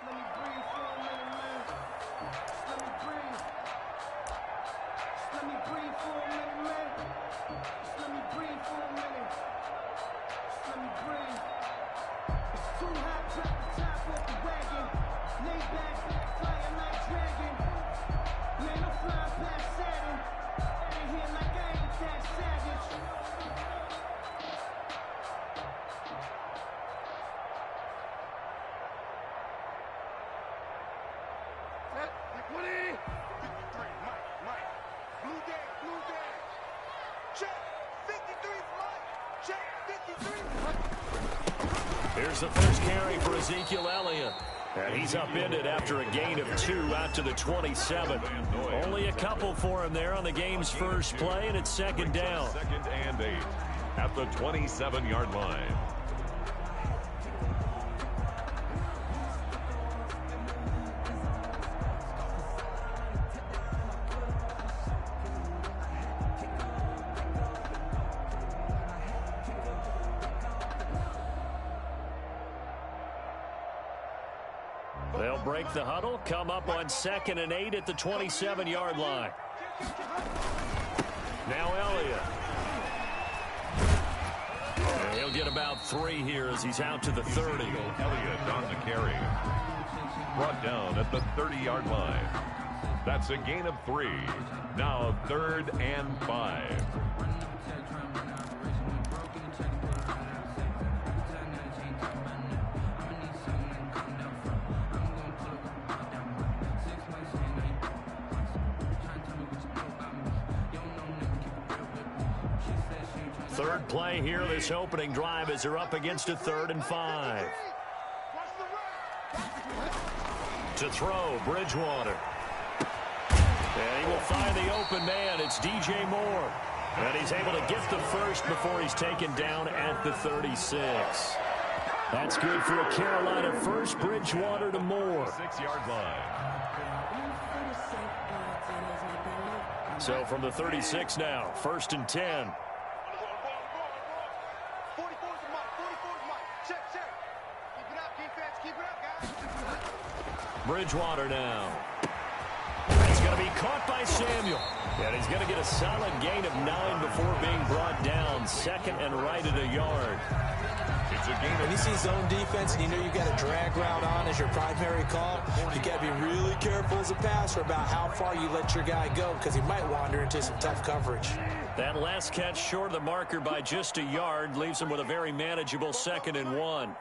let me breathe for a minute, man. Just let me breathe. Just let me breathe for a minute, man. Just let me breathe for a minute. Just let me breathe. It's too hot, drop the top off the wagon. Lay back, fly a night dragon. Man, I'm flying past Saturn. Out of here like I ain't that savage. Here's the first carry for Ezekiel Elliott. And he's upended after a gain of 2 out to the 27. Only a couple for him there on the game's first play, and it's second down. 2nd and 8 at the 27-yard line. They'll break the huddle, come up on 2nd and 8 at the 27-yard line. Now Elliott. And he'll get about 3 here as he's out to the 30. Elliott on the carry. Brought down at the 30-yard line. That's a gain of 3. Now 3rd and 5. Third play here, this opening drive, as they're up against a 3rd and 5. To throw, Bridgewater. And he will find the open man. It's DJ Moore. And he's able to get the first before he's taken down at the 36. That's good for a Carolina first. Bridgewater to Moore. 6-yard line. So from the 36 now, 1st and 10. Bridgewater now. It's going to be caught by Samuel. And he's going to get a solid gain of 9 before being brought down. 2nd and right at a yard. It's a gain. When you see zone defense and you know you've got a drag route on as your primary call, you got to be really careful as a passer about how far you let your guy go because he might wander into some tough coverage. That last catch short of the marker by just a yard leaves him with a very manageable 2nd and 1.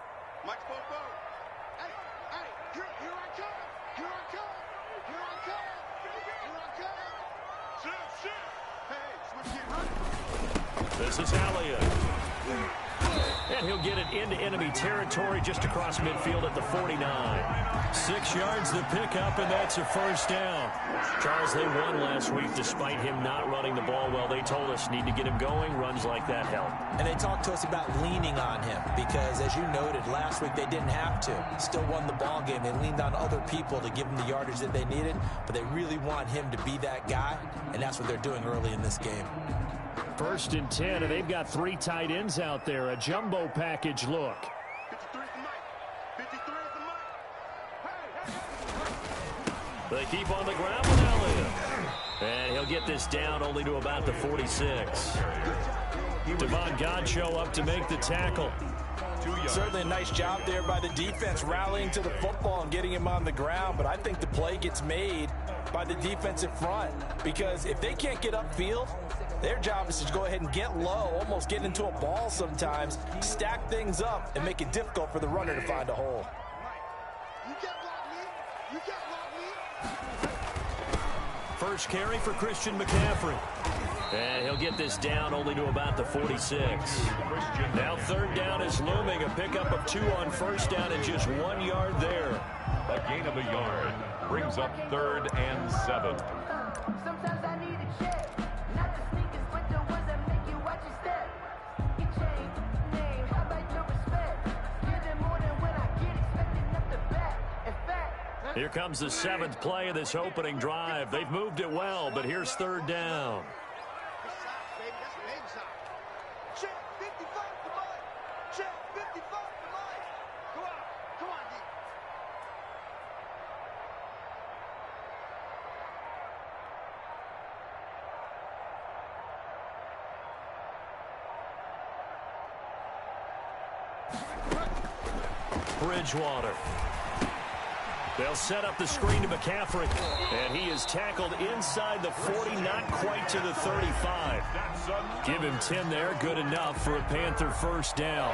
This is Elliott. And he'll get it into enemy territory just across midfield at the 49. 6 yards the pickup, and that's a first down. Charles, they won last week despite him not running the ball well. They told us need to get him going. Runs like that help. And they talked to us about leaning on him because, as you noted, last week they didn't have to. Still won the ball game. They leaned on other people to give them the yardage that they needed, but they really want him to be that guy, and that's what they're doing early in this game. 1st and 10, and they've got 3 tight ends out there. A jumbo package look. They keep on the ground with Elliott. And he'll get this down only to about the 46. Devon Godchaux up to make the tackle. Certainly a nice job there by the defense rallying to the football and getting him on the ground, but I think the play gets made by the defensive front because if they can't get upfield, their job is to go ahead and get low, almost get into a ball sometimes, stack things up, and make it difficult for the runner to find a hole. First carry for Christian McCaffrey. And he'll get this down only to about the 46. Now 3rd down is looming. A pickup of 2 on 1st down and just 1 yard there. A gain of a yard brings up 3rd and 7. Sometimes I need a check. Not the sneakers, but the ones that make you watch your step. You change name, how about your respect? Get it more than when I get expecting up the back. In fact, here comes the 7th play of this opening drive. They've moved it well, but here's 3rd down. Bridgewater. They'll set up the screen to McCaffrey. And he is tackled inside the 40, not quite to the 35. Give him 10 there, good enough for a Panther first down.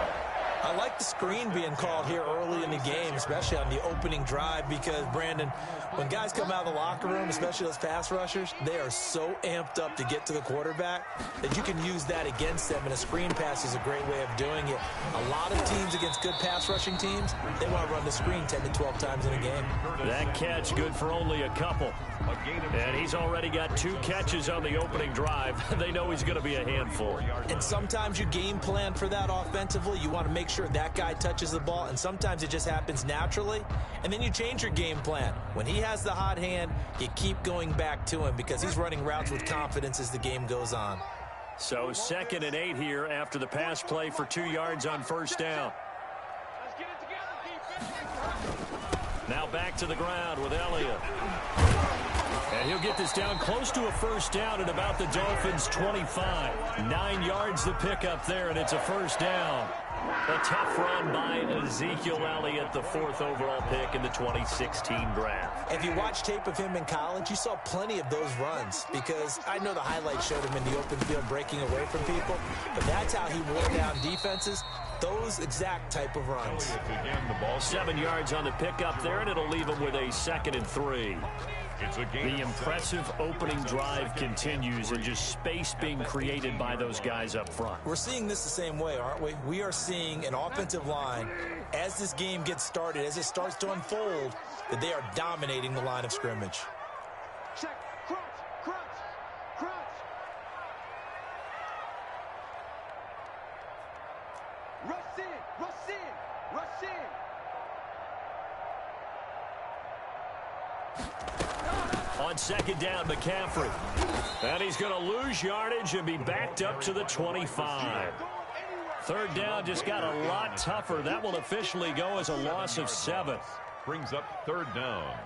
I like the screen being called here early in the game, especially on the opening drive, because, Brandon, when guys come out of the locker room, especially those pass rushers, they are so amped up to get to the quarterback that you can use that against them, and a screen pass is a great way of doing it. A lot of teams against good pass rushing teams, they want to run the screen 10 to 12 times in a game. That catch good for only a couple. And he's already got 2 catches on the opening drive. They know he's going to be a handful. And sometimes you game plan for that offensively. You want to make sure that guy touches the ball, and sometimes it just happens naturally. And then you change your game plan. When he has the hot hand, you keep going back to him because he's running routes with confidence as the game goes on. So 2nd and 8 here after the pass play for 2 yards on first down. Now back to the ground with Elliott. And he'll get this down close to a first down at about the Dolphins' 25. 9 yards to pick up there, and it's a first down. A tough run by Ezekiel Elliott, the 4th overall pick in the 2016 draft. If you watch tape of him in college, you saw plenty of those runs, because I know the highlights showed him in the open field breaking away from people, but that's how he wore down defenses. Those exact type of runs. 7 yards on the pickup there, and it'll leave him with a 2nd and 3. The impressive opening drive continues, and just space being created by those guys up front. We're seeing this the same way, aren't we? We are seeing an offensive line, as this game gets started, as it starts to unfold, that they are dominating the line of scrimmage. Check. Crunch. Rush in. On 2nd down, McCaffrey. And he's going to lose yardage and be backed up to the 25. 3rd down just got a lot tougher. That will officially go as a loss of 7. Brings up 3rd down.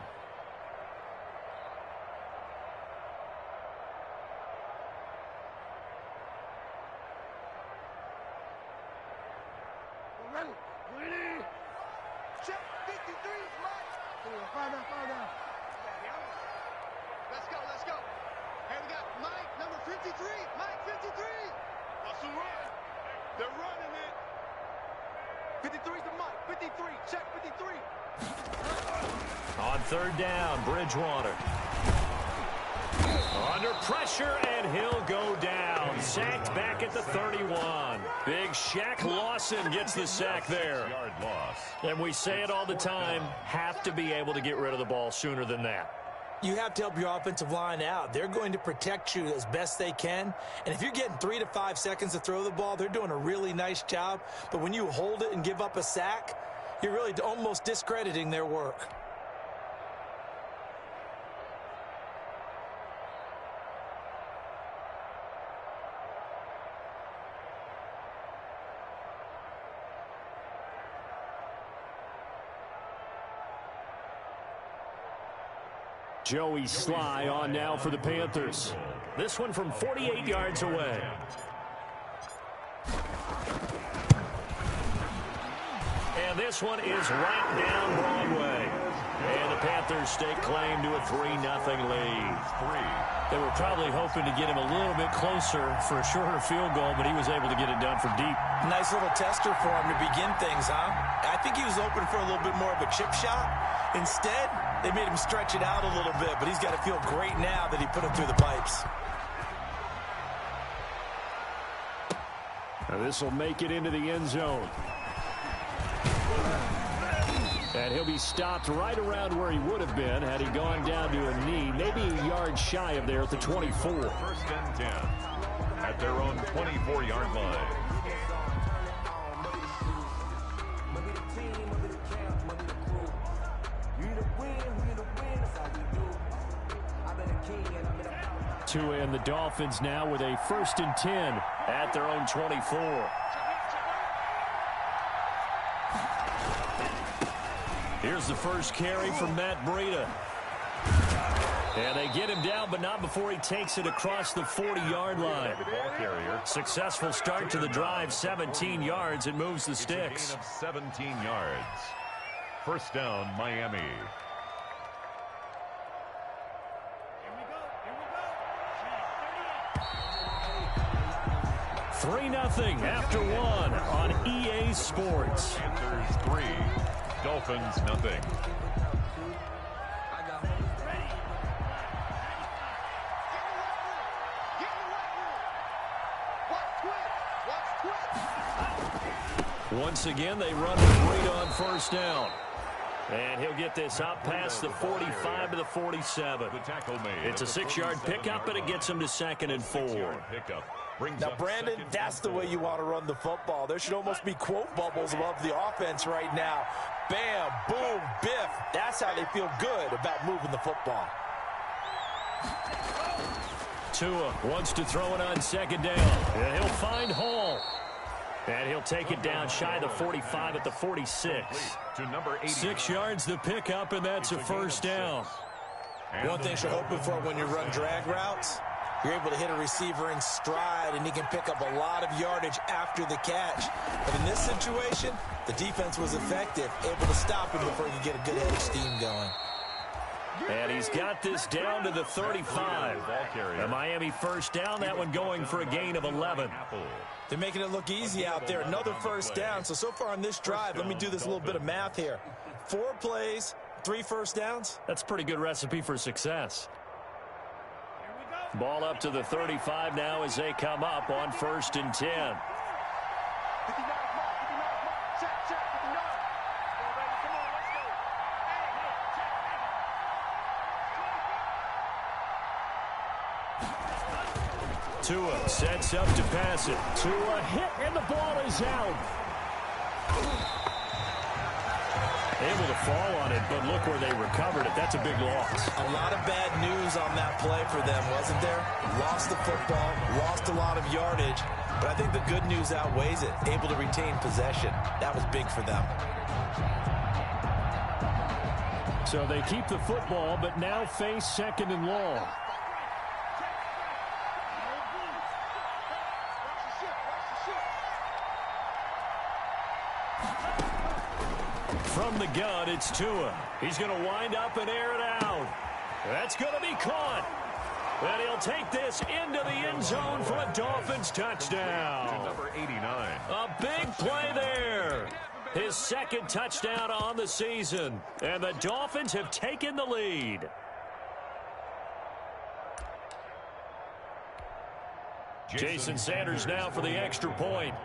Ready. Check. 53, Mike. Fall down. Let's go. Hey, we got Mike, number 53. Mike, 53. That's a run. They're running it. 53's the Mike. 53. Check 53. On 3rd down, Bridgewater. Under pressure, and he'll go down. Sacked back at the 31. Big Shaq Lawson gets the sack there. Yard loss. And we say it all the time, have to be able to get rid of the ball sooner than that. You have to help your offensive line out. They're going to protect you as best they can. And if you're getting 3 to 5 seconds to throw the ball, they're doing a really nice job. But when you hold it and give up a sack, you're really almost discrediting their work. Joey Sly on now for the Panthers. This one from 48 yards away. And this one is right down Broadway. And the Panthers stake claim to a 3-0 lead. They were probably hoping to get him a little bit closer for a shorter field goal, but he was able to get it done from deep. Nice little tester for him to begin things, huh? I think he was open for a little bit more of a chip shot. Instead, they made him stretch it out a little bit, but he's got to feel great now that he put it through the pipes. Now this will make it into the end zone. And he'll be stopped right around where he would have been had he gone down to a knee, maybe a yard shy of there at the 24. 1st and 10 at their own 24-yard line. And the Dolphins now with a 1st and 10 at their own 24. Here's the first carry from Matt Breida. And they get him down, but not before he takes it across the 40-yard line. Ball carrier. Successful start to the drive, 17 yards, and moves the sticks. Gain of 17 yards. First down, Miami. 3-0 after one on EA Sports. Panthers 3, Dolphins nothing. Once again, they run the read on first down. And he'll get this up past the 45 to the 47. The tackle made. It's a 6-yard pickup, and it gets him to 2nd and 4. Now, Brandon, that's the way you want to run the football. There should almost be quote bubbles above the offense right now. Bam, boom, biff. That's how they feel good about moving the football. Tua wants to throw it on 2nd down. And he'll find Hall. And he'll take it down shy of the 45 at the 46. To number 80. 6 yards the pickup, and that's a first down. One thing you're hoping for when you run drag routes, you're able to hit a receiver in stride, and he can pick up a lot of yardage after the catch. But in this situation, the defense was effective, able to stop him before he could get a good head of steam going. And he's got this down to the 35. A Miami first down, that one going for a gain of 11. They're making it look easy out there. Another first down. So far on this drive, let me do this little bit of math here. 4 plays, 3 first downs. That's a pretty good recipe for success. Ball up to the 35 now as they come up on 1st and 10. Tua sets up to pass it. Tua hit, and the ball is out. Able to fall on it, but look where they recovered it. That's a big loss. A lot of bad news on that play for them, wasn't there? Lost the football, lost a lot of yardage, but I think the good news outweighs it. Able to retain possession. That was big for them. So they keep the football, but now face 2nd and long. From the gun, it's Tua. He's going to wind up and air it out. That's going to be caught. And he'll take this into the end zone for a Dolphins touchdown. To number 89. A big play there. His 2nd touchdown on the season. And the Dolphins have taken the lead. Jason Sanders now for the extra point.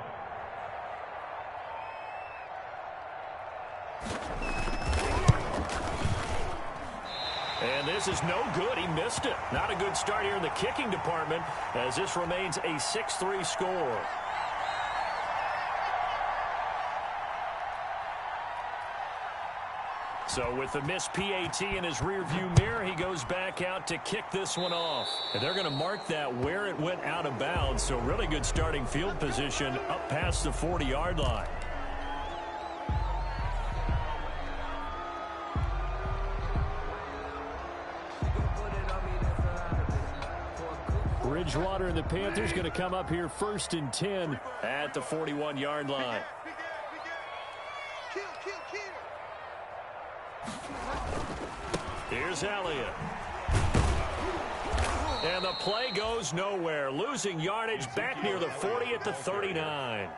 And this is no good. He missed it. Not a good start here in the kicking department as this remains a 6-3 score. So with the missed PAT in his rearview mirror, he goes back out to kick this one off. And they're going to mark that where it went out of bounds. So really good starting field position up past the 40-yard line. Bridgewater and the Panthers going to come up here 1st and 10 at the 41-yard line. Here's Elliott. And the play goes nowhere. Losing yardage back near the 40 at the 39.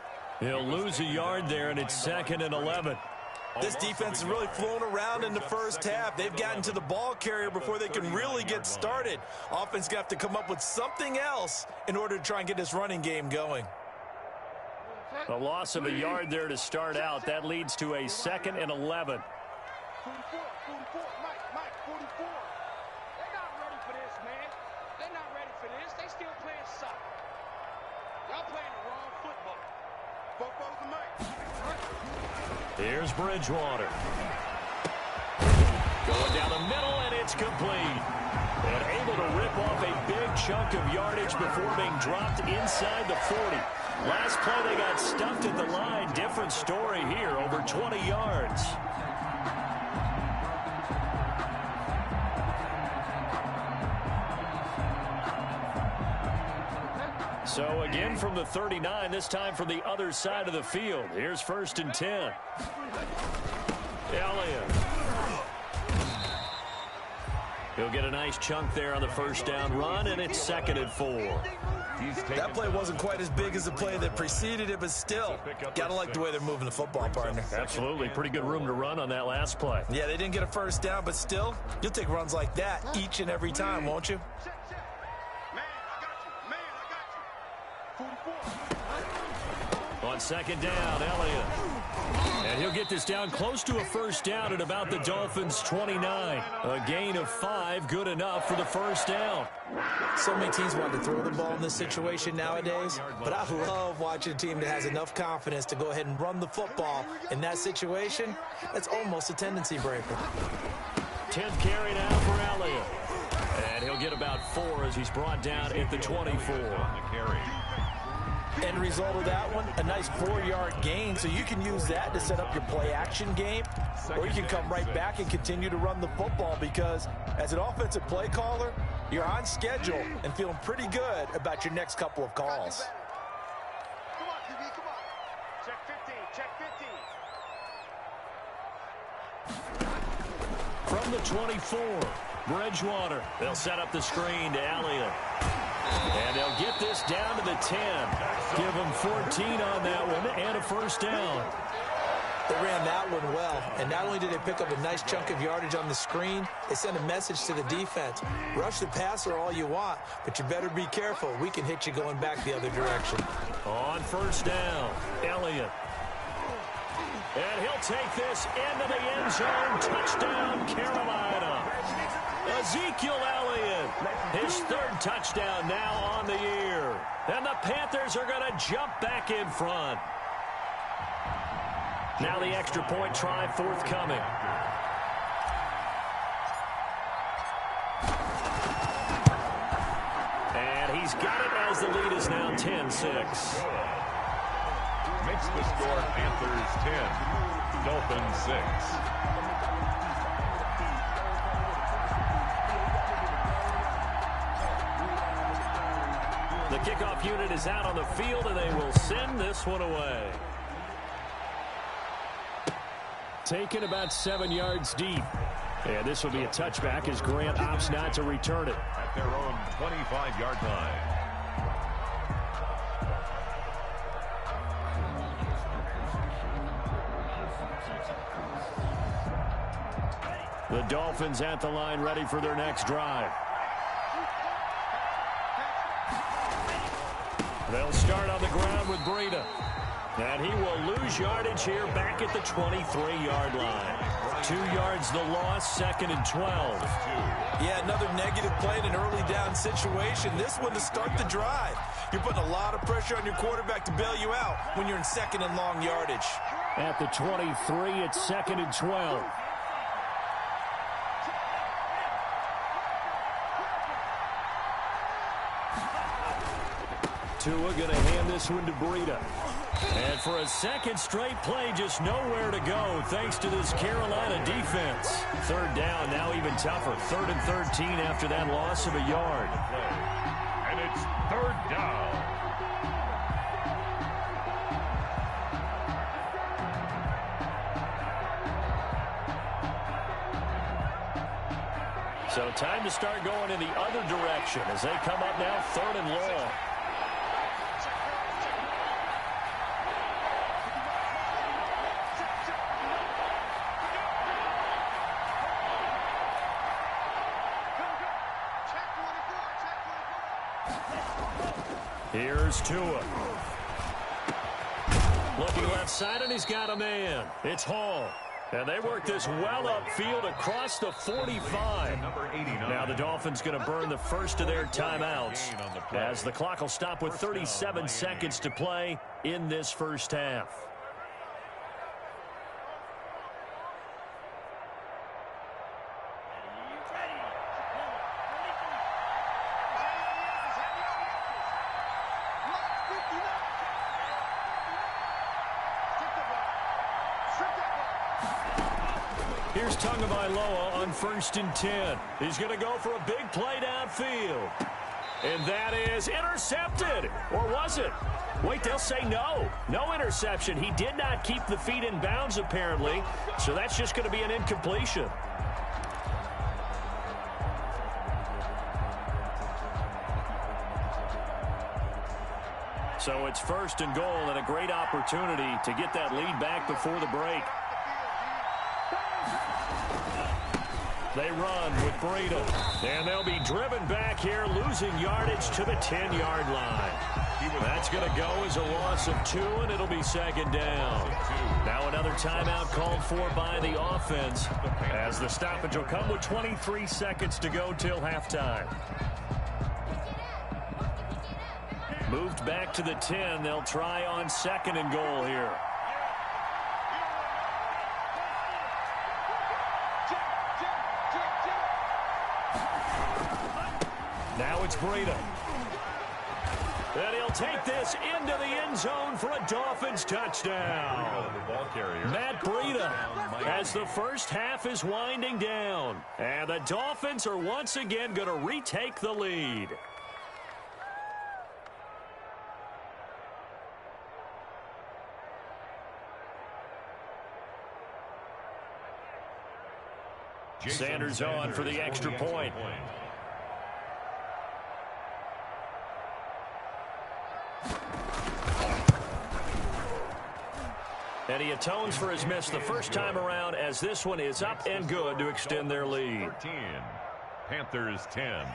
He'll lose a yard there, and it's 2nd and 11. This defense has really flown around in the first half. They've gotten to the ball carrier before they can really get started. Offense got to come up with something else in order to try and get this running game going. A loss of a yard there to start out. That leads to a 2nd and 11. 44, Mike, 44. They're not ready for this, man. They're not ready for this. They still playing soccer. Y'all playing the wrong football. Football's the Mike. Here's Bridgewater. Going down the middle, and it's complete. And able to rip off a big chunk of yardage before being dropped inside the 40. Last play, they got stuffed at the line. Different story here, over 20 yards. So again from the 39, this time from the other side of the field. Here's 1st and 10. Elliott. He'll get a nice chunk there on the first down run, and it's 2nd and 4. That play wasn't quite as big as the play that preceded it, but still, gotta like the way they're moving the football, partner. Absolutely. Pretty good room to run on that last play. Yeah, they didn't get a first down, but still, you'll take runs like that each and every time, won't you? On 2nd down, Elliott. And he'll get this down close to a first down at about the Dolphins' 29. A gain of 5, good enough for the first down. So many teams want to throw the ball in this situation nowadays, but I love watching a team that has enough confidence to go ahead and run the football. In that situation, that's almost a tendency breaker. 10th carry now for Elliott. And he'll get about 4 as he's brought down at the 24. End result of that one, a nice 4-yard gain, so you can use that to set up your play-action game, or you can come right back and continue to run the football because as an offensive play caller, you're on schedule and feeling pretty good about your next couple of calls. Come on, QB, come on. Check 15, check 15. From the 24, Bridgewater. They'll set up the screen to Elliott. And they'll get this down to the 10. Give them 14 on that one and a first down. They ran that one well, and not only did they pick up a nice chunk of yardage on the screen, they sent a message to the defense. Rush the passer all you want, but you better be careful. We can hit you going back the other direction. On first down, Elliott. And he'll take this into the end zone. Touchdown, Carolina. Ezekiel Elliott, his 3rd touchdown now on the year. And the Panthers are going to jump back in front. Now the extra point try forthcoming. And he's got it as the lead is now 10-6. Makes the score Panthers 10, Dolphins 6. The kickoff unit is out on the field, and they will send this one away. Taken about 7 yards deep. And this will be a touchback as Grant opts not to return it. At their own 25-yard line. The Dolphins at the line ready for their next drive. They'll start on the ground with Breida. And he will lose yardage here back at the 23-yard line. 2 yards the loss, 2nd and 12. Yeah, another negative play in an early down situation. This one to start the drive. You're putting a lot of pressure on your quarterback to bail you out when you're in 2nd and long yardage. At the 23, it's 2nd and 12. Tua going to hand this one to Breida. And for a second straight play, just nowhere to go thanks to this Carolina defense. 3rd down, now even tougher. 3rd and 13 after that loss of a yard. And it's 3rd down. So time to start going in the other direction as they come up now 3rd and long. Here's Tua. Looking left side, and he's got a man. It's Hall. And they work this well upfield across the 45. Now the Dolphins going to burn the first of their timeouts as the clock will stop with 37 seconds to play in this first half. Here's Tagovailoa on 1st and 10. He's going to go for a big play downfield. And that is intercepted. Or was it? Wait, they'll say no. No interception. He did not keep the feet in bounds, apparently. So that's just going to be an incompletion. So it's 1st and goal and a great opportunity to get that lead back before the break. They run with Breida. And they'll be driven back here, losing yardage to the 10-yard line. That's going to go as a loss of 2, and it'll be 2nd down. Now another timeout called for by the offense, as the stoppage will come with 23 seconds to go till halftime. Moved back to the 10. They'll try on 2nd and goal here. Now it's Breida. And he'll take this into the end zone for a Dolphins touchdown. Matt Breida as the first half is winding down. And the Dolphins are once again going to retake the lead. Sanders on for the extra point. And he atones for his miss the first time around, as this one is up and good to extend their lead. 13, Panthers 10.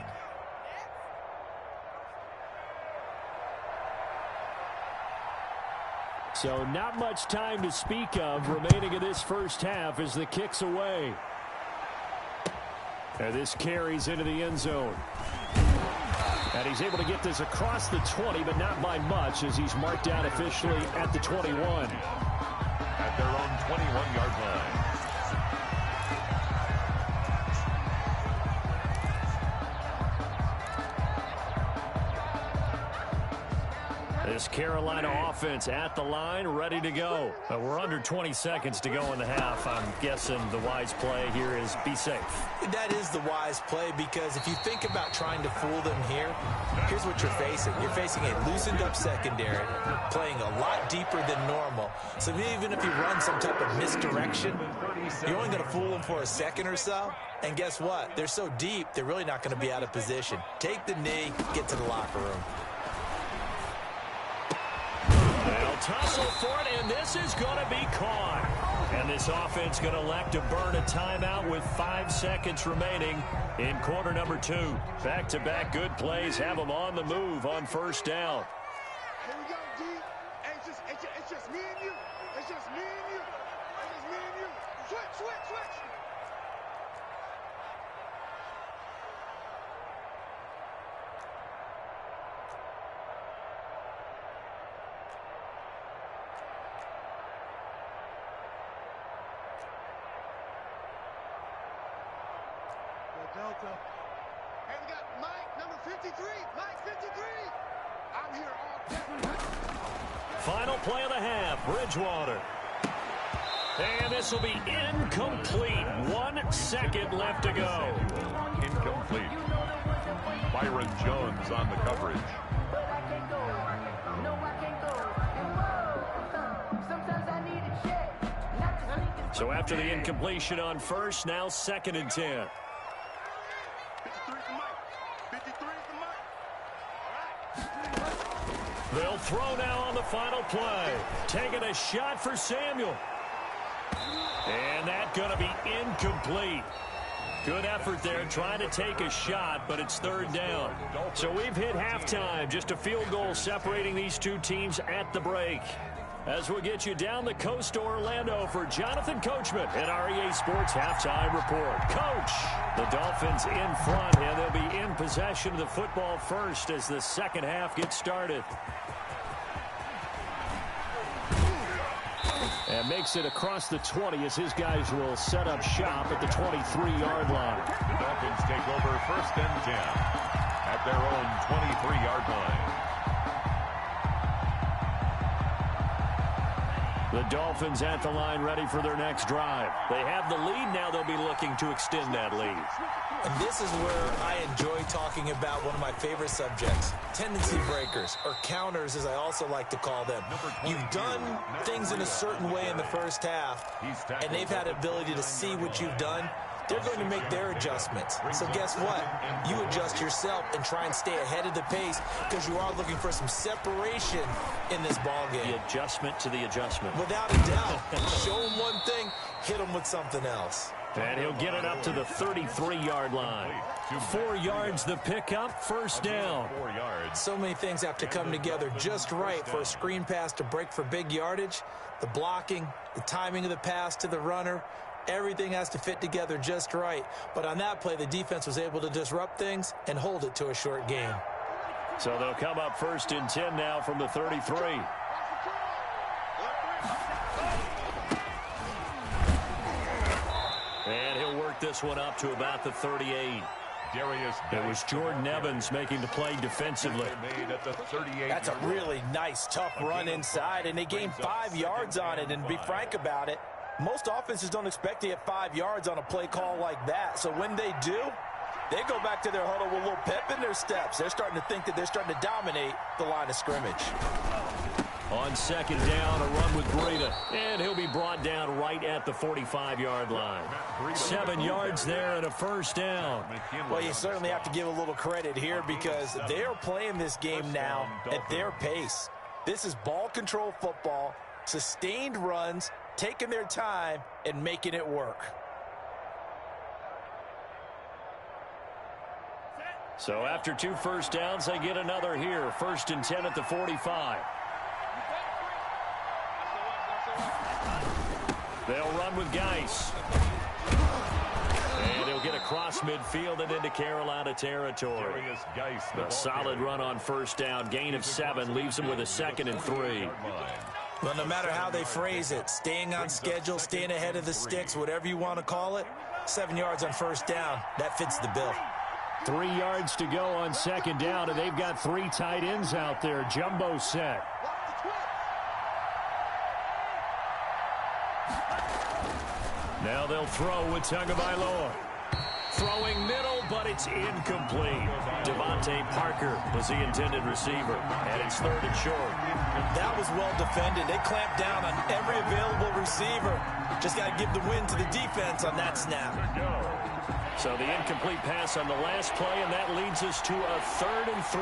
So not much time to speak of remaining in this first half as the kick's away. And this carries into the end zone. And he's able to get this across the 20, but not by much, as he's marked out officially at the 21. At their own 21-yard line. This Carolina offense at the line, ready to go. But we're under 20 seconds to go in the half. I'm guessing the wise play here is be safe. That is the wise play, because if you think about trying to fool them here, here's what you're facing. You're facing a loosened up secondary, playing a lot deeper than normal. So even if you run some type of misdirection, you're only going to fool them for a second or so. And guess what? They're so deep, they're really not going to be out of position. Take the knee, get to the locker room. They'll tussle for it, and this is going to be caught. And this offense going to elect to burn a timeout with 5 seconds remaining in quarter number 2. Back-to-back good plays have them on the move on first down. Here we go, D. It's just me and you. It's just me and you. It's just me and you. Switch. Delta. Hey, we got Mike, number 53. Mike, 53. I'm here all day. Final play of the half, Bridgewater. And this will be incomplete. 1 second left to go. Incomplete. Byron Jones on the coverage. So after the incompletion on first, now 2nd and 10. They'll throw now on the final play. Taking a shot for Samuel. And that's going to be incomplete. Good effort there trying to take a shot, but it's 3rd down. So we've hit halftime. Just a field goal separating these two teams at the break. As we'll get you down the coast to Orlando for Jonathan Coachman at our EA Sports Halftime Report. Coach, the Dolphins in front, and they'll be in possession of the football first as the second half gets started. And makes it across the 20 as his guys will set up shop at the 23-yard line. The Dolphins take over 1st and 10 at their own 23-yard line. The Dolphins at the line ready for their next drive. They have the lead now. They'll be looking to extend that lead. And this is where I enjoy talking about one of my favorite subjects, tendency breakers, or counters as I also like to call them. You've done things in a certain way in the first half, and they've had the ability to see what you've done. They're going to make their adjustments. So guess what? You adjust yourself and try and stay ahead of the pace because you are looking for some separation in this ball game. The adjustment to the adjustment. Without a doubt. Show them one thing, hit them with something else. And he'll get it up to the 33-yard line. 4 yards the pickup, first down. 4 yards. So many things have to come together just right for a screen pass to break for big yardage. The blocking, the timing of the pass to the runner, everything has to fit together just right. But on that play, the defense was able to disrupt things and hold it to a short gain. So they'll come up first and 10 now from the 33. And he'll work this one up to about the 38. It was Jordan Evans making the play defensively. That's a really nice, tough run inside, and they gained 5 yards on it. And to be frank about it, most offenses don't expect to get 5 yards on a play call like that. So when they do, they go back to their huddle with a little pep in their steps. They're starting to think that they're starting to dominate the line of scrimmage. On second down, a run with Breida. And he'll be brought down right at the 45-yard line. 7 yards there and a first down. Well, you certainly have to give a little credit here because they're playing this game now at their pace. This is ball control football, sustained runs, taking their time and making it work. So after 2 first downs, they get another here. First and 10 at the 45. They'll run with Geis. And he'll get across midfield and into Carolina territory. A solid run on first down. Gain of 7 leaves them with a 2nd and 3. Well, no matter how they phrase it, staying on schedule, staying ahead of the sticks, whatever you want to call it, 7 yards on first down, that fits the bill. 3 yards to go on second down, and they've got 3 tight ends out there. Jumbo set. Now they'll throw with Tagovailoa. Throwing middle, but it's incomplete. Devontae Parker was the intended receiver, and it's 3rd and short. That was well defended. They clamped down on every available receiver. Just got to give the win to the defense on that snap. So the incomplete pass on the last play, and that leads us to a 3rd and 3.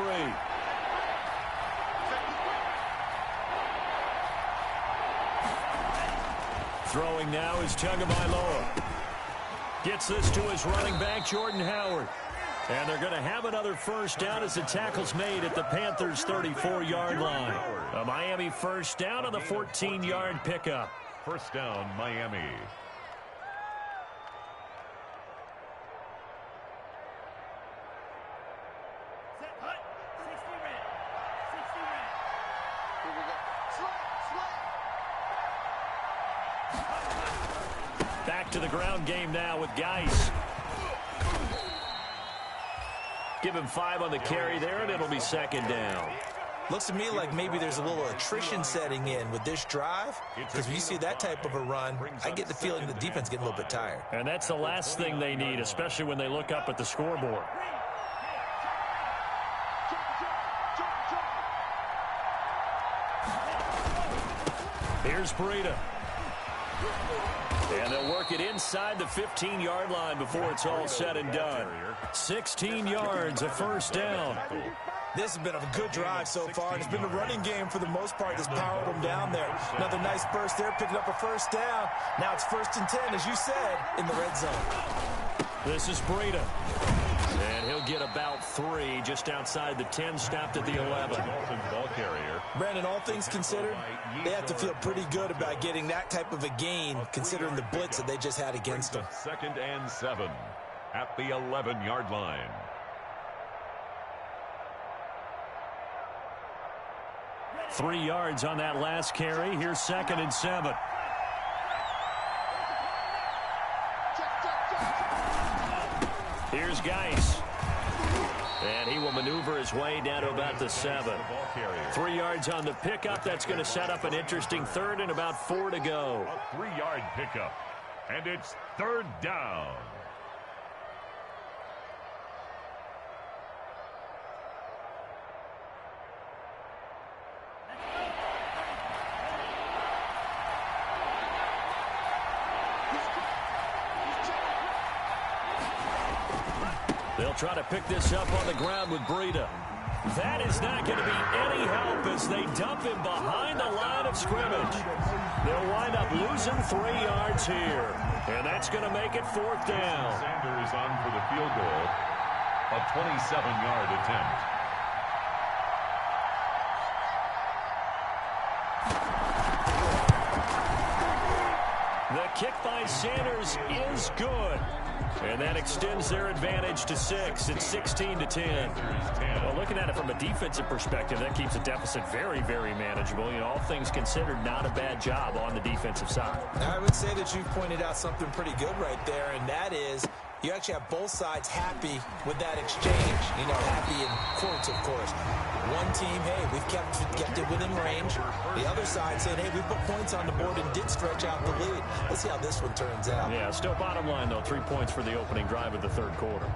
Throwing now is Tagovailoa. Gets this to his running back, Jordan Howard. And they're going to have another first down as the tackle's made at the Panthers' 34-yard line. A Miami first down on the 14-yard pickup. First down, Miami. Back to the ground game now with Geis. Give him 5 on the carry there, and it'll be 2nd down. Looks to me like maybe there's a little attrition setting in with this drive, because when you see that type of a run, I get the feeling the defense getting a little bit tired. And that's the last thing they need, especially when they look up at the scoreboard. Here's Breida. And they'll work it inside the 15-yard line before it's all said and done. 16 yards, a first down. This has been a good drive so far, and it's been the running game for the most part that's powered them down there. Another nice burst there, picking up a first down. Now it's 1st and 10, as you said, in the red zone. This is Breida. And he'll get about 3 just outside the 10, stopped at the 11. Ball carrier. Brandon, all things considered, they have to feel pretty good about getting that type of a gain, considering the blitz that they just had against them. 2nd and 7 at the 11-yard line. Three yards on that last carry. Here's 2nd and 7. Here's Geis. And he will maneuver his way down to about the 7. 3 yards on the pickup. That's going to set up an interesting 3rd and about 4 to go. A 3-yard pickup. And it's 3rd down. They'll try to pick this up on the ground with Breida. That is not going to be any help as they dump him behind the line of scrimmage. They'll wind up losing 3 yards here, and that's going to make it 4th down. Sanders on for the field goal, a 27-yard attempt. The kick by Sanders is good. And that extends their advantage to 6. It's 16-10. Well, looking at it from a defensive perspective, that keeps the deficit very, very manageable. You know, all things considered, not a bad job on the defensive side. I would say that you've pointed out something pretty good right there, and that is you actually have both sides happy with that exchange. You know, happy in quotes, of course. One team, hey, we've kept it within range. The other side saying, hey, we put points on the board and did stretch out the lead. Let's see how this one turns out. Yeah, still bottom line, though, 3 points for the opening drive of the 3rd quarter.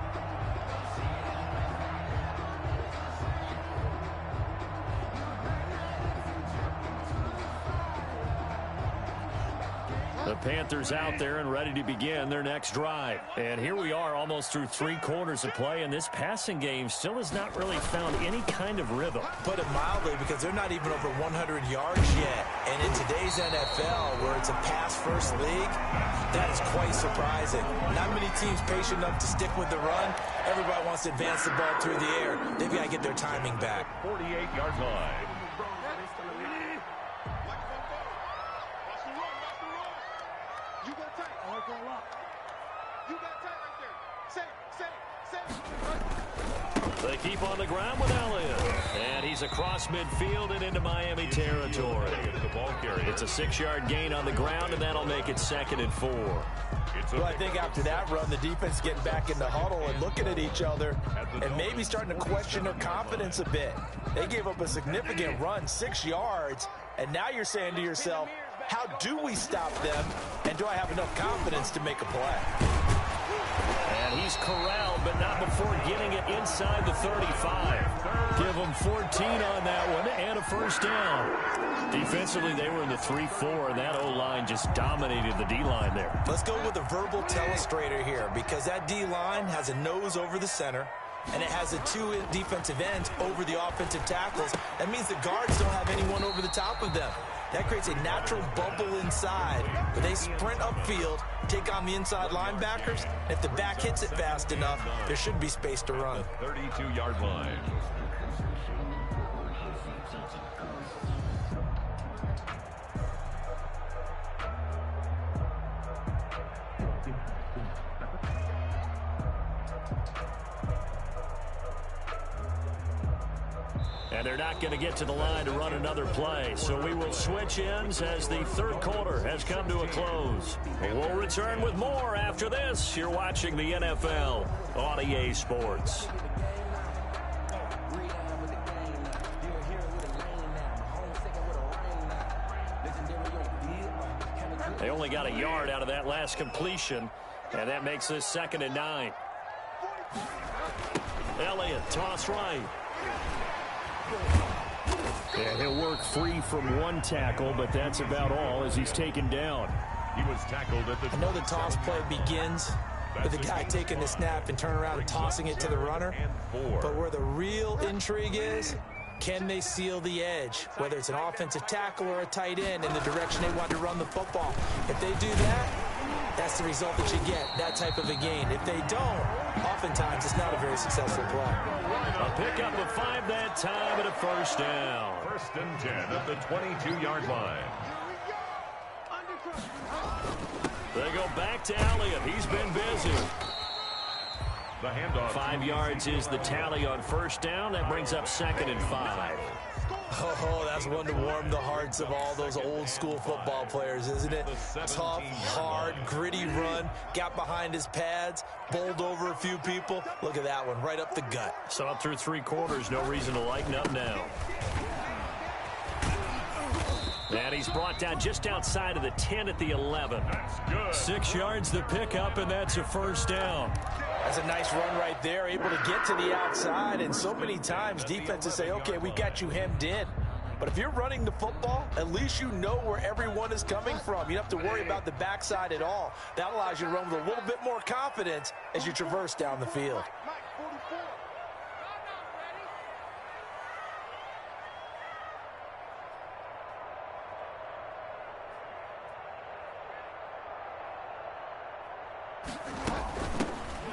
The Panthers out there and ready to begin their next drive. And here we are almost through 3 quarters of play, and this passing game still has not really found any kind of rhythm. Put it mildly, because they're not even over 100 yards yet. And in today's NFL, where it's a pass-first league, that is quite surprising. Not many teams patient enough to stick with the run. Everybody wants to advance the ball through the air. They've got to get their timing back. 48-yard line. They keep on the ground with Elliott. And he's across midfield and into Miami territory. It's a 6-yard gain on the ground, and that'll make it 2nd and 4. Well, I think after that run, the defense getting back in the huddle and looking at each other and maybe starting to question their confidence a bit. They gave up a significant run, 6 yards, and now you're saying to yourself, how do we stop them, and do I have enough confidence to make a play? And he's corralled, but not before getting it inside the 35. Give them 14 on that one and a 1st down. Defensively, they were in the 3-4, and that O-line just dominated the D-line there. Let's go with a verbal telestrator here, because that D-line has a nose over the center, and it has the 2 defensive ends over the offensive tackles. That means the guards don't have anyone over the top of them. That creates a natural bubble inside where they sprint upfield, take on the inside linebackers. If the back hits it fast enough, there should be space to run. 32-yard line. And they're not going to get to the line to run another play. So we will switch ends as the 3rd quarter has come to a close. We'll return with more after this. You're watching the NFL on EA Sports. They only got a yard out of that last completion, and that makes this 2nd and 9. Elliott, toss right. And he'll work free from 1 tackle, but that's about all as he's taken down. He was tackled at the... I know the toss play begins with the guy taking the snap and turning around and tossing it to the runner. But where the real intrigue is, can they seal the edge, whether it's an offensive tackle or a tight end, in the direction they want to run the football? If they do that, that's the result that you get, that type of a gain. If they don't, oftentimes it's not a very successful play. A pickup of 5 that time and a 1st down. 1st and 10 at the 22-yard line. They go back to Elliott. He's been busy. The handoff. 5 yards is the tally on 1st down. That brings up 2nd and 5. Oh, that's one to warm the hearts of all those old school football players, isn't it? Tough, hard, gritty run, got behind his pads, bowled over a few people. Look at that one, right up the gut. So up through 3 quarters, no reason to lighten up now. And he's brought down just outside of the 10 at the 11. 6 yards the pickup, and that's a 1st down. That's a nice run right there, able to get to the outside. And so many times defenses say, okay, we got you hemmed in. But if you're running the football, at least you know where everyone is coming from. You don't have to worry about the backside at all. That allows you to run with a little bit more confidence as you traverse down the field.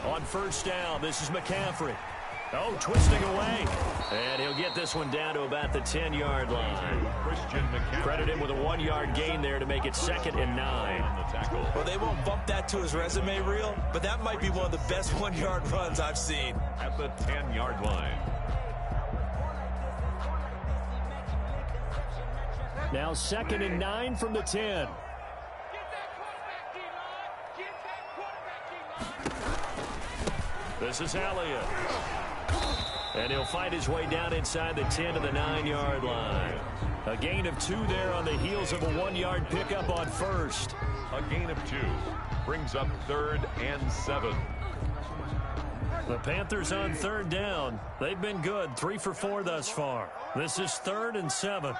On first down, this is McCaffrey. Oh, twisting away. And he'll get this one down to about the 10-yard line. Credit him with a 1-yard gain there to make it 2nd and 9. Well, they won't bump that to his resume reel, but that might be one of the best 1-yard runs I've seen. At the 10-yard line. Now 2nd and 9 from the 10. This is Elliott. And he'll find his way down inside the 10 to the 9-yard line. A gain of 2 there on the heels of a 1-yard pickup on first. A gain of 2 brings up 3rd and 7. The Panthers on 3rd down. They've been good, 3 for 4 thus far. This is 3rd and 7.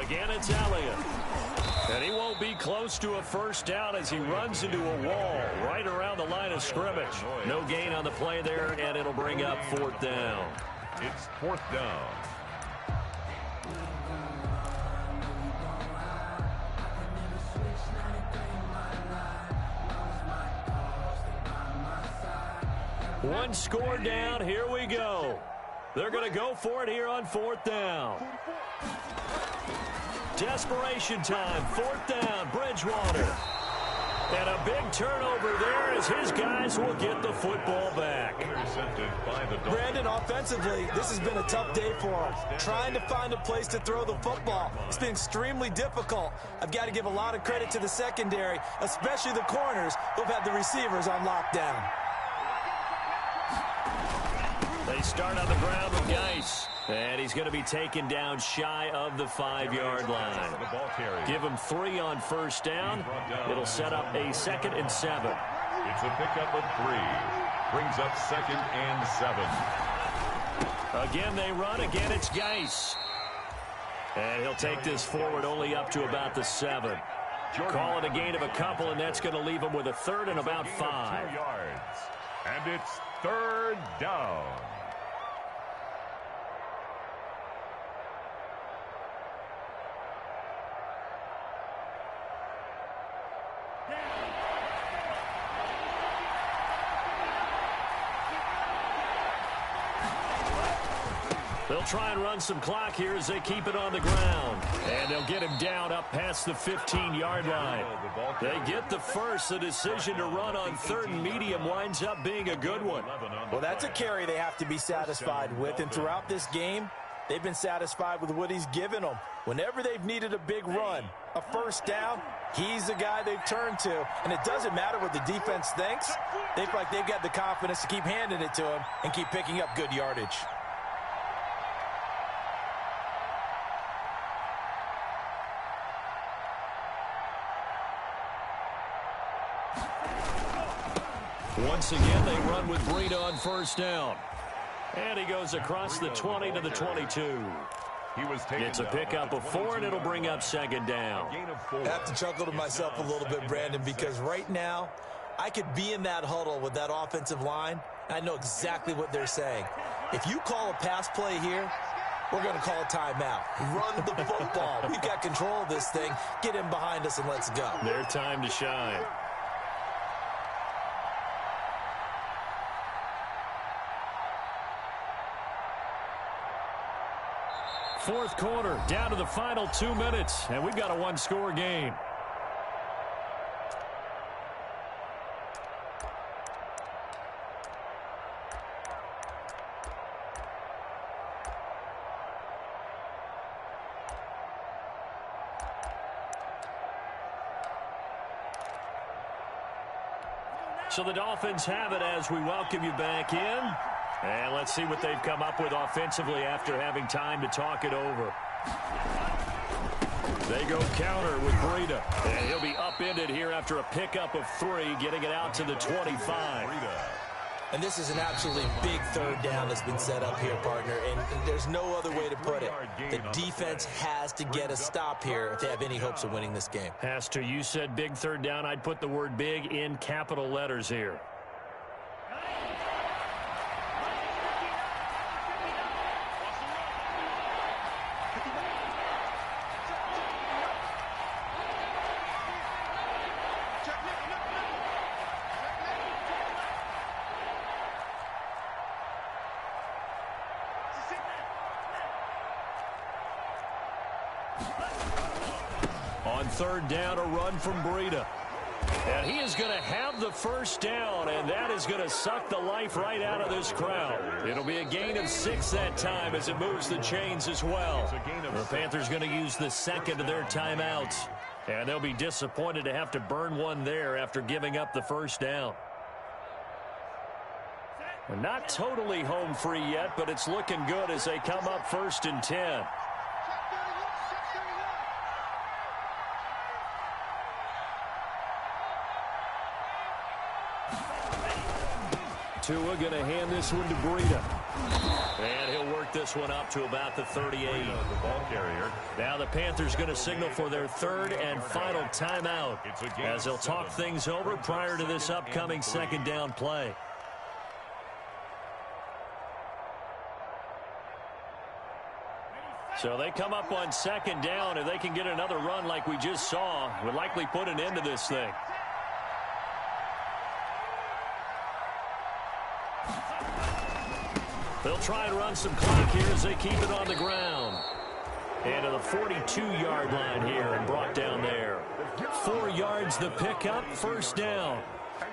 Again, it's Elliott. And he won't be close to a first down as he runs into a wall right around the line of scrimmage. No gain on the play there, and it'll bring up 4th down. It's 4th down. One score down. Here we go. They're going to go for it here on 4th down. Desperation time. 4th down. Bridgewater. And a big turnover there as his guys will get the football back. Intercepted by the Dolphins. Brandon, offensively, this has been a tough day for him. Trying to find a place to throw the football. It's been extremely difficult. I've got to give a lot of credit to the secondary, especially the corners who've had the receivers on lockdown. They start on the ground with Geis. And he's going to be taken down shy of the 5-yard line. Give him 3 on first down. It'll set up a 2nd and 7. It's a pickup of 3. Brings up 2nd and 7. Again, they run. Again, it's Geis. And he'll take this forward only up to about the 7. Call it a gain of a couple, and that's going to leave him with a 3rd and about 5. 2 yards. And it's 3rd down. They'll try and run some clock here as they keep it on the ground. And they'll get him down up past the 15-yard line. They get the first. The decision to run on 3rd and medium winds up being a good one. Well, that's a carry they have to be satisfied with. And throughout this game, they've been satisfied with what he's given them. Whenever they've needed a big run, a first down, he's the guy they've turned to. And it doesn't matter what the defense thinks. They feel like they've got the confidence to keep handing it to him and keep picking up good yardage. Once again, they run with Breida on first down. And he goes across the 20 to the 22. It's a pickup of 4, and it'll bring up 2nd down. I have to chuckle to myself a little bit, Brandon, because right now, I could be in that huddle with that offensive line, and I know exactly what they're saying. If you call a pass play here, we're going to call a timeout. Run the football. We've got control of this thing. Get in behind us and let's go. Their time to shine. Fourth quarter, down to the final 2 minutes, and we've got a 1-score game. So the Dolphins have it as we welcome you back in. And let's see what they've come up with offensively after having time to talk it over. They go counter with Breida. And he'll be upended here after a pickup of 3, getting it out to the 25. And this is an absolutely big 3rd down that's been set up here, partner. And there's no other way to put it. The defense has to get a stop here if they have any hopes of winning this game. Has to. You said big 3rd down. I'd put the word big in capital letters here. third down, a run from Breida. And he is going to have the first down, and that is going to suck the life right out of this crowd. It'll be a gain of 6 that time as it moves the chains as well. The Panthers going to use the second of their timeouts, and they'll be disappointed to have to burn one there after giving up the first down. Not totally home free yet, but it's looking good as they come up 1st and 10. Tua going to hand this one to Breida. And he'll work this one up to about the 38. The ball carrier. Now the Panthers going to signal for their third and final timeout as they'll talk things over prior to this upcoming second down play. So they come up on second down. If they can get another run like we just saw, would likely put an end to this thing. They'll try and run some clock here as they keep it on the ground. And to the 42-yard line here and brought down there. 4 yards the pickup, first down.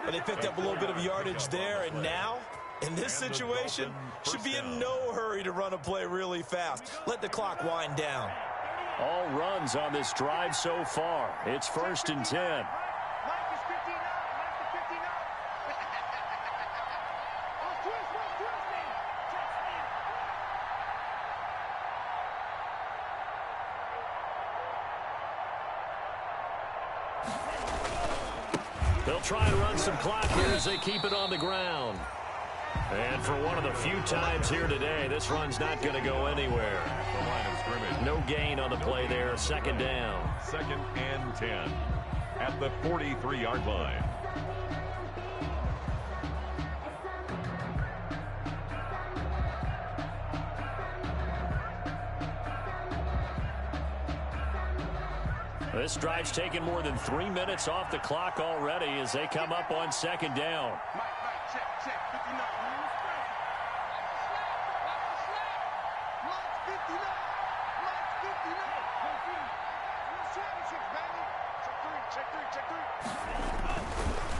And they picked up a little bit of yardage there, and now, in this situation, should be in no hurry to run a play really fast. Let the clock wind down. All runs on this drive so far. It's 1st and 10. They'll try and run some clock here as they keep it on the ground. And for one of the few times here today, this run's not going to go anywhere. The line of scrimmage. No gain on the play there. Second down. 2nd and 10 at the 43-yard line. This drive's taken more than 3 minutes off the clock already as they come up on second down. Check, 59.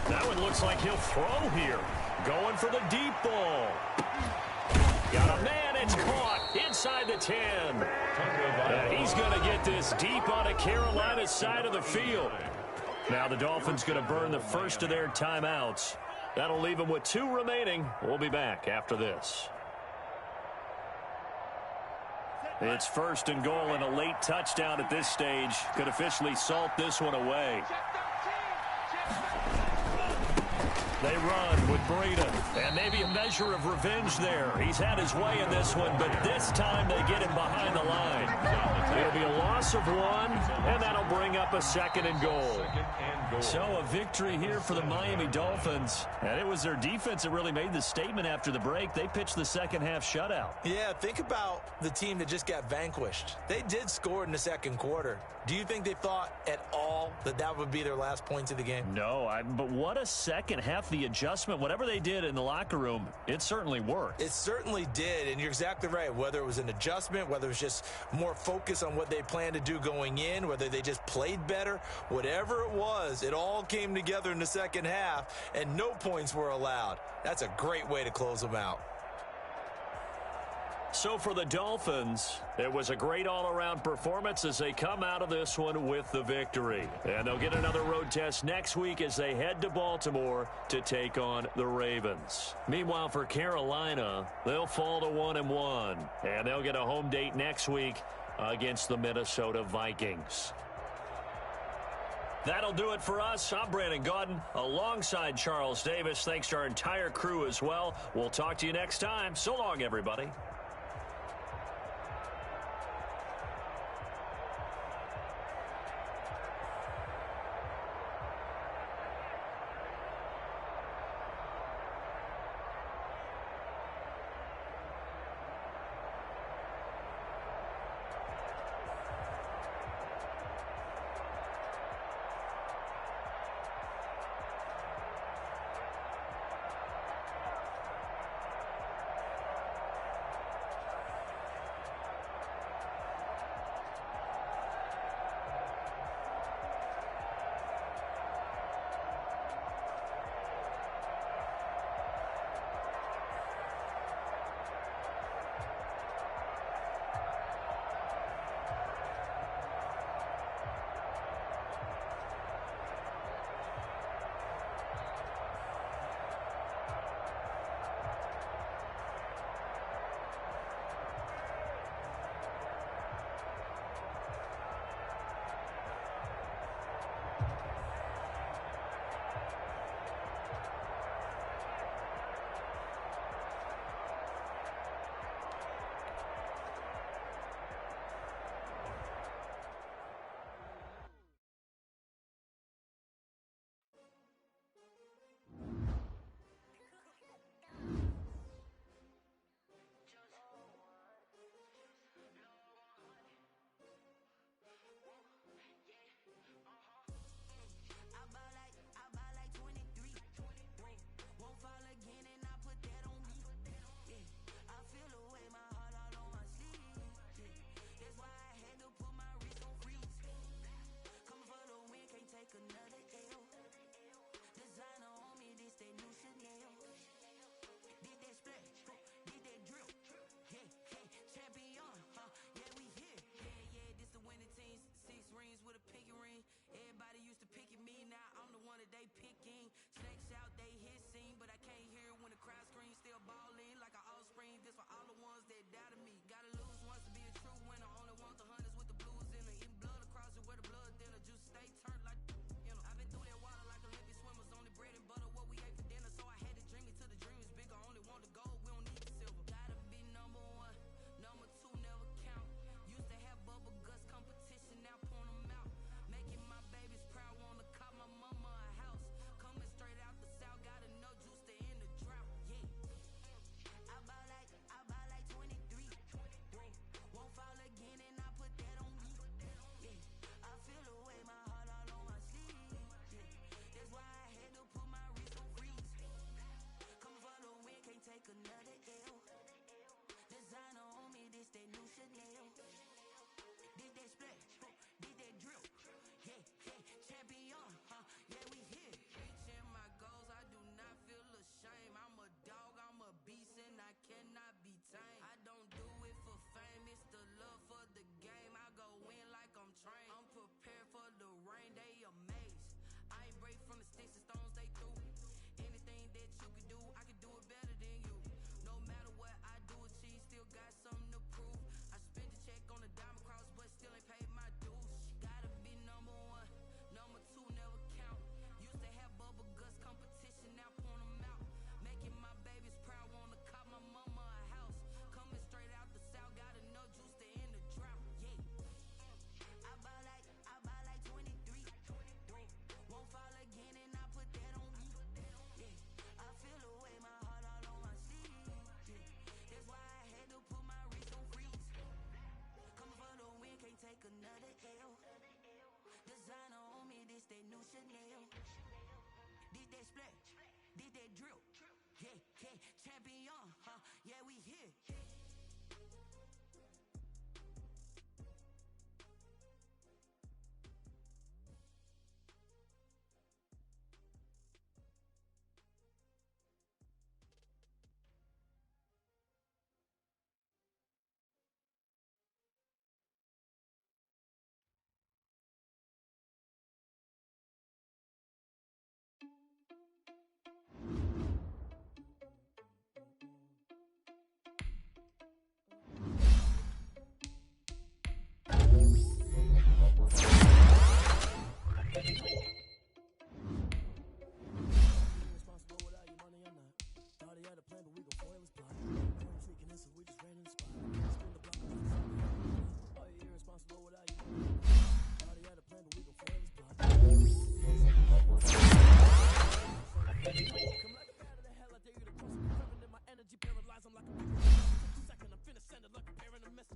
That one looks like he'll throw here. Going for the deep ball. Got a man, it's caught inside the 10. And he's going to get this deep on Carolina's side of the field. Now the Dolphins going to burn the first of their timeouts. That'll leave them with 2 remaining. We'll be back after this. It's 1st and goal, and a late touchdown at this stage could officially salt this one away. They run with Breida, and maybe a measure of revenge there. He's had his way in this one, but this time they get him behind the line. It'll be a loss of 1, and that'll bring up a 2nd and goal. So a victory here for the Miami Dolphins, and it was their defense that really made the statement after the break. They pitched the second half shutout. Yeah, think about the team that just got vanquished. They did score in the second quarter. Do you think they thought at all that that would be their last points of the game? No, but what a second half. The adjustment, whatever they did in the locker room, it certainly worked. It certainly did, and you're exactly right. Whether it was an adjustment, whether it was just more focus on what they planned to do going in, whether they just played better, whatever it was, it all came together in the second half, and no points were allowed. That's a great way to close them out. So for the Dolphins, it was a great all-around performance as they come out of this one with the victory. And they'll get another road test next week as they head to Baltimore to take on the Ravens. Meanwhile, for Carolina, they'll fall to 1-1, and they'll get a home date next week against the Minnesota Vikings. That'll do it for us. I'm Brandon Gaudin alongside Charles Davis. Thanks to our entire crew as well. We'll talk to you next time. So long, everybody.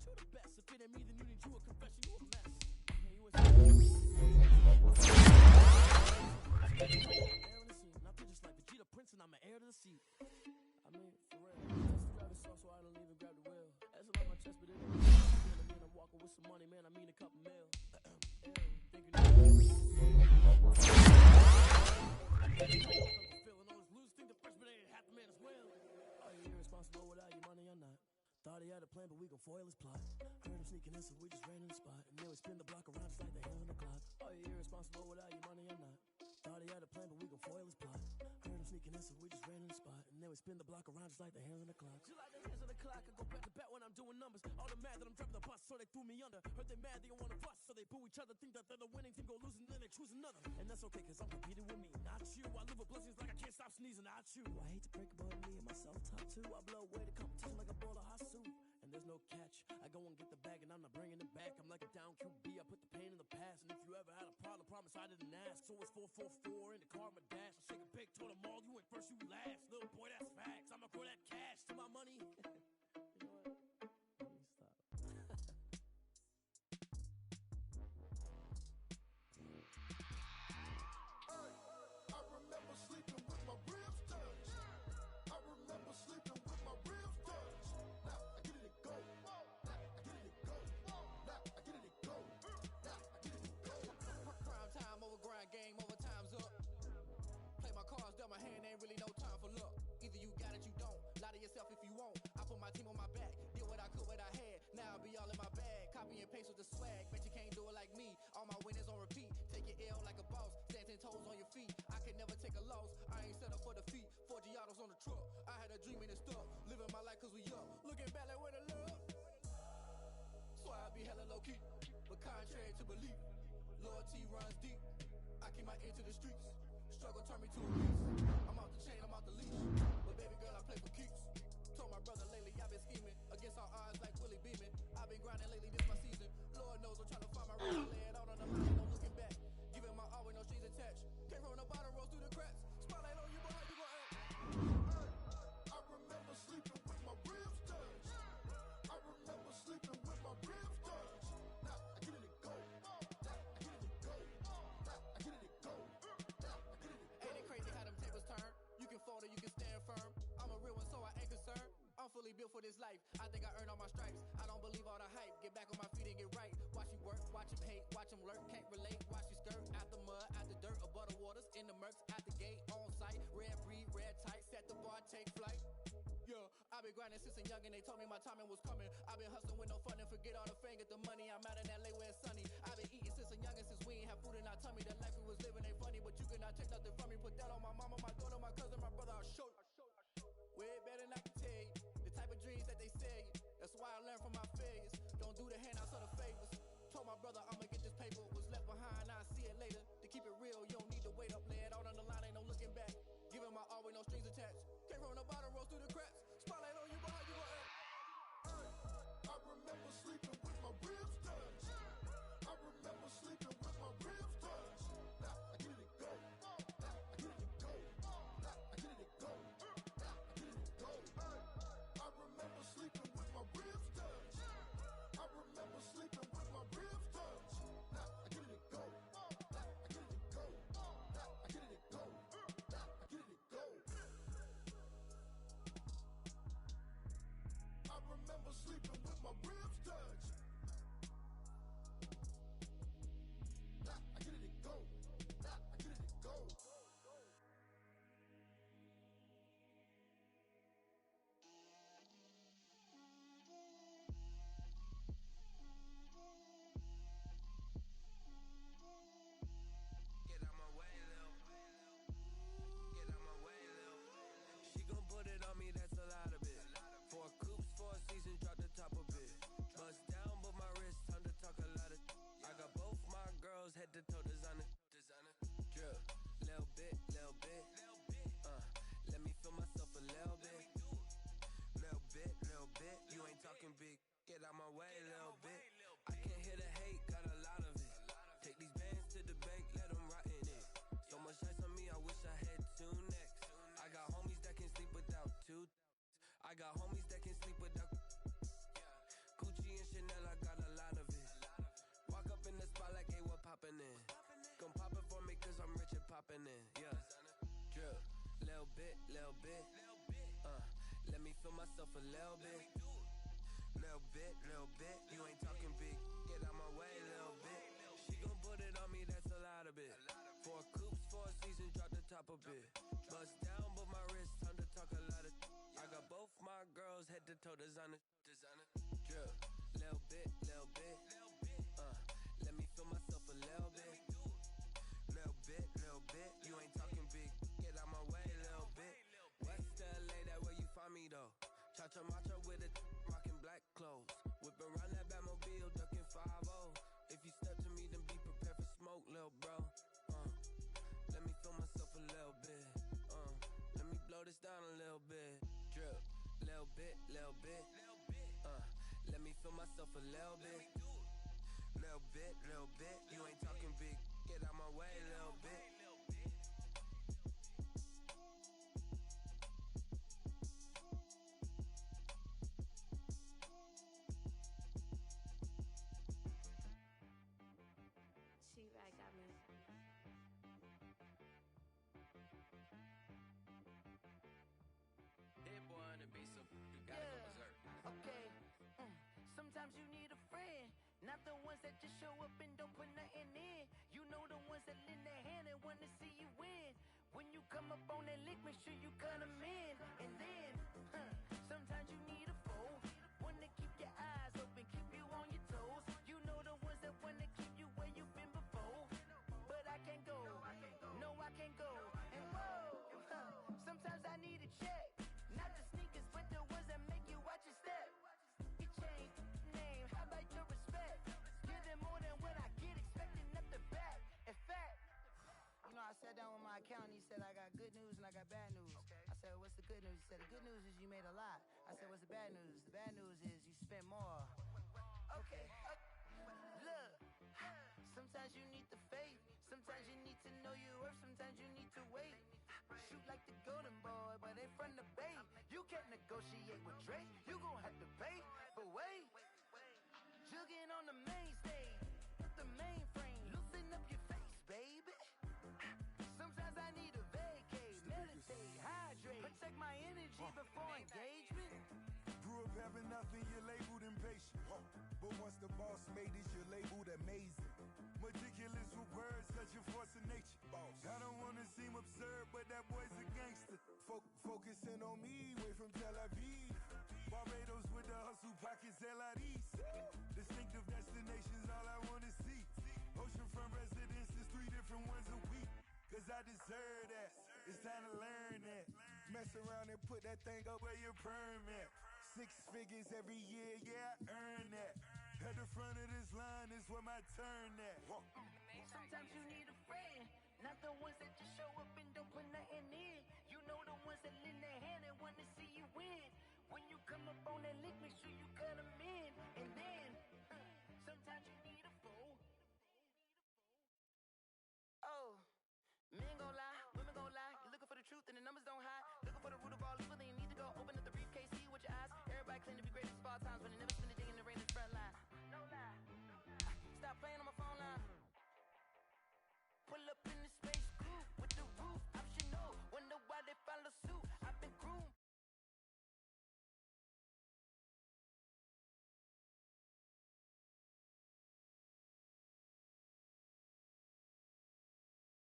you the best. If it ain't me, then you need you a confession, you a mess. I feel just like Vegeta Prince and I'm an heir to the seat. I mean, for real. That's the driving sauce, so I don't even grab the wheel. That's a lot on my chest, but it ain't I mean, I'm walking with some money, man. I mean, a couple mil. Thinking feeling all this lose, think the freshman ain't half the man as well. Are you irresponsible without your money or not? Thought he had a plan, but we gon' foil his plot. Heard him sneaking in, so we just ran in the spot. And then we spin the block around just like the hands on the clock. Are you irresponsible without your money or not? Thought he had a plan, but we gon' foil his plot. Heard him sneaking in, so we just ran in the spot. And then we spin the block around just like the hands on the clock. Just like the hands on the clock, I go back to back when I'm doing numbers. All the mad that I'm driving the bus, so they threw me under. Heard they mad, they don't wanna bust, so they boo each other. Think that they're the winning team, go losing, then they choose another. And that's okay, cause I'm competing with me, not you. I live with blessings like I can't stop sneezing, not you. I hate to break about me and myself top two. I blow away the competition like a bowl of hot soup. And there's no catch. I go and get the bag and I'm not bringing it back. I'm like a down QB, I put the pain in the past. And if you ever had a problem, promise I didn't ask. So it's 444 in the car, my dash. I shake a big, told them all, you ain't first, you last. Little boy, that's facts. I'ma grow that cash to my money. You know what? Let me stop. I remember sleeping with my ribs touched. I remember sleeping with my ribs touched. Now I get it go. Now I get it go. Now I get it go. Now I get it go. Prime time over grind game, overtime's up. Play my cards, dealt my hand, ain't really no time for luck. Either you got it, you don't. Lie to yourself if you won't. I put my team on my back, did what I could, what I had. Now I'll be all in my bag, copy and paste with the swag. Bet you can't do it like me. All my winners on repeat. Take your L like a boss, stand 10 toes on your feet. I can never take a loss. I ain't set up for defeat. 4 Giottos on the truck. I had a dream and it stuck. Living my life cause we up. Looking back like where the love. So I be hella low key, but contrary to belief, loyalty runs deep. I keep my ear to the streets. Struggle turn me to a beast. I'm out the chain, I'm out the leash. But baby girl, I play for keeps. Told my brother lately I've been scheming against all odds like Willie Beeman. I've been grinding lately, this my season. Lord knows I'm trying to find my reason. Lay it out on the line, no looking back. Giving my all with no strings attached. Came from the bottom, rose through the cracks. Spotlight on you, but how you gon' act? I remember sleeping with my ribs touched. I remember sleeping with my ribs touched. Now I get it go. Now I get it go. Now I get it go. Now I get it go. Ain't it crazy how them tables turn? You can fold or you can stand firm. I'm a real one, so I ain't concerned. I'm fully built for this life. I think I earned all my stripes. I don't believe all the hype. Get back on my feet and get right. Watch you work, watch him hate, watch him lurk. Can't relate, watch you skirt. Out the mud, out the dirt, above the waters, in the murks, out the gate, on site. Red breed, red tight, set the bar, take flight. Yeah, I've been grinding since a youngin'. They told me my timing was coming. I've been hustling with no fun and forget all the fame, get the money. I'm out in LA where it's sunny. I've been eating since a youngin', since we ain't have food in our tummy. The life we was living ain't funny, but you cannot take nothing from me. Put that on my mama, my daughter, my cousin, my brother. I'll show you. Way better than I can tell you. The type of dreams that they sell you. That's why I learned from my failures. Don't do the handouts or the favors. Told my brother I'ma get this paper. Was left behind, I'll see it later. To keep it real, you don't need to wait up. Lay it out on the line, ain't no looking back. Giving my all with no strings attached. Came from the bottom, rose through the cracks. Spotlight on you, but how you gon' act? I remember sleeping with my ribs touched. I remember sleeping with my ribs touched. Now I get it go. Now I get it go. Now I get it go. Now I get it go. I remember sleeping with my ribs touched. I remember sleeping with my ribs touched. Now I get it go. Now I get it go. Now I get it go. Now I get it go. I remember sleeping with my ribs touched. Now I get it go. Now I get it go. Get out my way, Lil. Get out my way, Lil. She gon' put it on me, that's a lot of it. 4 coops, 4 seasons, drop the top a bit. Bust down, but my wrist, time to talk a lot of. I got both my girls head to toe designer. Drip, little bit, little bit. Let me feel myself a little bit. Little bit, little bit. You ain't talking big. Get out my way, little bit. I can't hear the hate, got a lot of it. Take these bands to the bank, let them rot in it. So much ice on me, I wish I had 2 necks. I got homies that can sleep without 2. I got homies that can sleep without Gucci and Chanel. feminine, yeah. Drip, little bit, let me feel myself a little bit. Little bit, you ain't talking big. Get out my way, little bit. She gon' put it on me, that's a lot of bit. 4 coops, 4 seasons, drop the top a bit. Bust down, but my wrist, time to talk a lot of. I got both my girls head to toe designer. Drip, little bit, let me feel myself a little bit. Little bit, you ain't talking big. Get out my way, little bit. West LA, that where you find me though. Cha-cha macha with it, rockin' black clothes. Whip around that Batmobile, ducking 5-0. If you step to me, then be prepared for smoke, little bro. Let me feel myself a little bit. Let me blow this down a little bit. Drip, little bit, let me feel myself a little bit. Little bit, you ain't talking big. Get out my way, little bit. She-Rag got me. Hit boy on the beat, so you gotta go berserk. Okay. Sometimes you need a friend, not the ones that just show up and don't put nothing in. You know the ones that lend their hand and want to see you win. When you come up on that lick, make sure you cut them in. And then, sometimes you need a foe, one to keep your eyes open, keep you on your toes. You know the ones that want to keep you where you've been before. But I can't go, no I can't go. And whoa, sometimes I need a check. Not the sneakers, but the ones that make you watch your step. You change name, how about your respect? Give them more than what I get, expecting up the back. In fact, you know, I sat down with my accountant, he said I got good news and I got bad news. I said, what's the good news? He said, the good news is you made a lot. I said, what's the bad news? The bad news is you spent more. Okay, look, sometimes you need the faith, sometimes you need to know your worth, sometimes you need to wait. Shoot like the golden boy, but ain't from the bay. You can't negotiate with Drake, you gon' have to pay. But wait, jugging on the main stage, the mainframe, loosen up your face, baby. Sometimes I need a vacate, meditate, hydrate, protect my energy before engagement. Grew up having nothing, you're labeled impatient. But once the boss made it, you're labeled amazing. Meticulous with words, such a force of nature. I don't wanna seem absurd, but that boy's a gangster. Focusing on me, way from Tel Aviv. Barbados with the hustle pockets, LIDs. Distinctive destinations, all I wanna see. Oceanfront residences, 3 different ones a week. Cause I deserve that, it's time to learn that. Mess around and put that thing up where your perm at. 6 figures every year, yeah, I earn that. At the front of this line is where my turn at. Sometimes you need a friend, not the ones that just show up and don't put nothing in. You know the ones that lend their hand and want to see you win. When you